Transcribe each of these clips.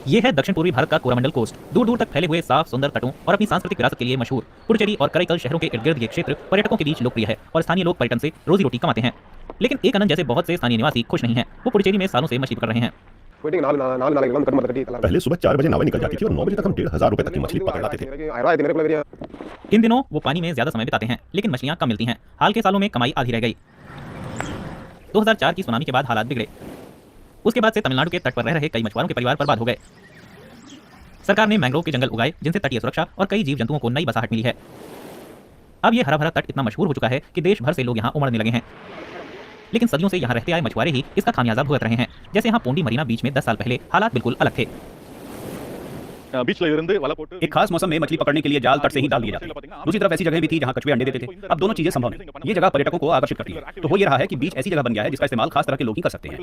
ये है दक्षिण पूर्वी भारत का कोरामंडल कोस्ट। दूर दूर तक फैले हुए साफ सुंदर तटों और अपनी सांस्कृतिक विरासत के लिए मशहूर पुडुचेरी और कराईकल शहरों के इर्द गिर्द ये क्षेत्र पर्यटकों के बीच लोकप्रिय है और स्थानीय लोग पर्यटन से रोजी रोटी कमाते हैं। लेकिन एक अनंत जैसे बहुत से स्थानीय निवासी खुश नहीं हैं। वो पुडुचेरी में सालों से मछली पकड़ रहे हैं। पहले सुबह 4 बजे नावें निकल जाती थी और 9 बजे तक हम 1,500 रुपए तक की मछली पकड़ लाते थे। इन दिनों वो पानी में ज्यादा समय बिताते हैं, लेकिन मछलियां कम मिलती हैं। हाल के सालों में कमाई आधी रह गई। 2004 की सुनामी के बाद हालात बिगड़े। उसके बाद से तमिलनाडु के तट पर रह रहे कई मछुआरों के परिवार बर्बाद हो गए। सरकार ने मैंग्रोव के जंगल उगाए, जिनसे तटीय सुरक्षा और कई जीव जंतुओं को नई बसाहट मिली है। अब ये हरा भरा तट इतना मशहूर हो चुका है कि देश भर से लोग यहाँ उमड़ने लगे हैं। लेकिन सदियों से यहाँ रहते आए मछुआरे ही इसका खामियाजा भुगत रहे हैं। जैसे यहाँ पोंडी मरीना बीच में 10 साल पहले हालात बिल्कुल अलग थे। एक खास मौसम में मछली पकड़ने के लिए जाल तट से ही डाल दिए जाते हैं। दूसरी तरफ ऐसी जगह भी थी जहां कछुए अंडे देते थे। अब दोनों चीजें संभव नहीं। ये जगह पर्यटकों को आकर्षित करती है। तो हो ये रहा है कि बीच ऐसी जगह बन गया है जिसका इस्तेमाल खास तरह के लोग ही कर सकते हैं।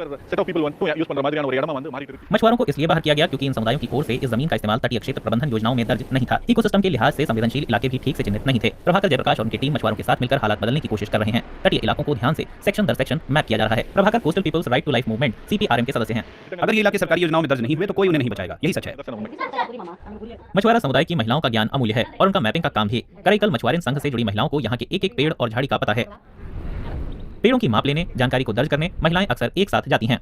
मछुआरों को इसलिए बाहर किया गया क्योंकि इन समुदायों की ओर से इस जमीन का इस्तेमाल तटीय क्षेत्र प्रबंधन योजनाओं में दर्ज नहीं था। इकोसिस्टम के लिहाज से संवेदनशील इलाके भी ठीक से चिन्हित नहीं थे। प्रभाकर जयप्रकाश और उनकी टीम मछुआरों के साथ मिलकर हालात बदलने की कोशिश कर रहे हैं। तटीय इलाकों को ध्यान से सेक्शन दर सेक्शन मैप किया जा रहा है। Prabhakar coastal people's right to life movement CPRM के सदस्य हैं। अगर ये इलाके सरकारी योजनाओं में दर्ज नहीं हुए तो कोई उन्हें नहीं बचाएगा। यही सच है। मछुआरा समुदाय की महिलाओं का ज्ञान अमूल्य है और उनका मैपिंग का काम भी। कराईकल मछुआरे संघ से जुड़ी महिलाओं को यहाँ के एक एक पेड़ और झाड़ी का पता है। पेड़ों की माप लेने, जानकारी को दर्ज करने महिलाएं अक्सर एक साथ जाती हैं।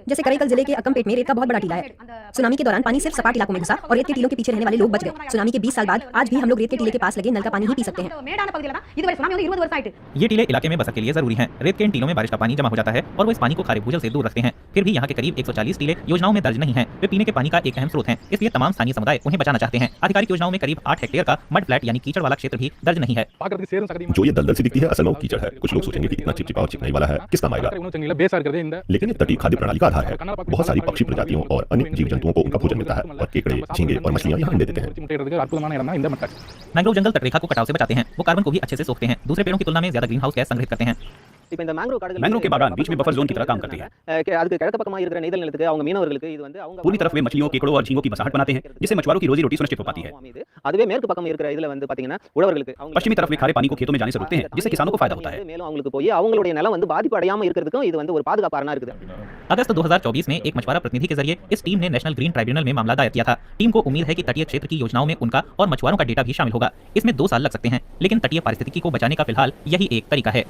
जैसे कराईकल जिले के अक्कमपेट में रेत का बहुत बड़ा टीला है। सुनामी के दौरान पानी सिर्फ सपाट इलाकों में घुसा और रेत के टीलों के पीछे रहने वाले लोग बच गए। सुनामी के 20 साल बाद आज भी हम लोग रेत के टीले के पास लगे नल का पानी ही पी सकते हैं। ये टीले इलाके में बसत के लिए जरूरी हैं। रेत के इन टीलों में बारिश का पानी जमा हो जाता है और वो इस पानी को खारे भूजल से दूर रखते हैं। फिर भी यहाँ के करीब 140 टीले योजनाओं में दर्ज नहीं है। वे पीने के पानी का एक अहम स्रोत है, इसलिए तमाम स्थानीय समुदाय उन्हें बचाना चाहते हैं। आधिकारिक योजनाओं में करीब 8 हेक्टेयर का मड फ्लैट यानी कीचड़ वाला क्षेत्र भी दर्ज नहीं है। जो ये दलदल सी दिखती है असल में वो कीचड़ है। कुछ लोग सोचेंगे कि इतना चिपचिपा और चिकनाई वाला है, किस काम आएगा? लेकिन ये तटीय खाद्य प्रणाली का आधार है। बहुत सारी पक्षी प्रजातियों और अन्य जीव जंतुओं को उनका भोजन मिलता है और केकड़े, झींगे और मछलियां यहाँ अंडे देते हैं। मैंग्रोव जंगल तटरेखा को कटाव से बचाते हैं। वो कार्बन को भी अच्छे से सोखते हैं। दूसरे पेड़ों की तुलना में ज्यादा ग्रीन हाउस गैस संग्रहित करते हैं। मैंग्रोव के बागान बीच में बफर जोन की तरह काम करते हैं। पूर्वी तरफ वे मछलियों, केकड़ों और झींगों की बसाहट बनाते हैं, जिससे मछुआरों की रोजी रोटी सुनिश्चित हो पाती है। पश्चिमी तरफ वे खारे पानी को खेतों में जाने से रोकते हैं, जिससे किसानों को फायदा होता है। अगस्त 2024 में एक मछुआरा प्रतिनिधि के जरिए इस टीम ने नेशनल ग्रीन ट्राइब्यूनल में मामला दायर किया था। टीम को उम्मीद है कि तटीय क्षेत्र की योजनाओं में उनका और मछुआरों का डेटा भी शामिल होगा। इसमें 2 साल लग सकते हैं, लेकिन तटीय पारिस्थितिकी को बचाने का फिलहाल यही एक तरीका है।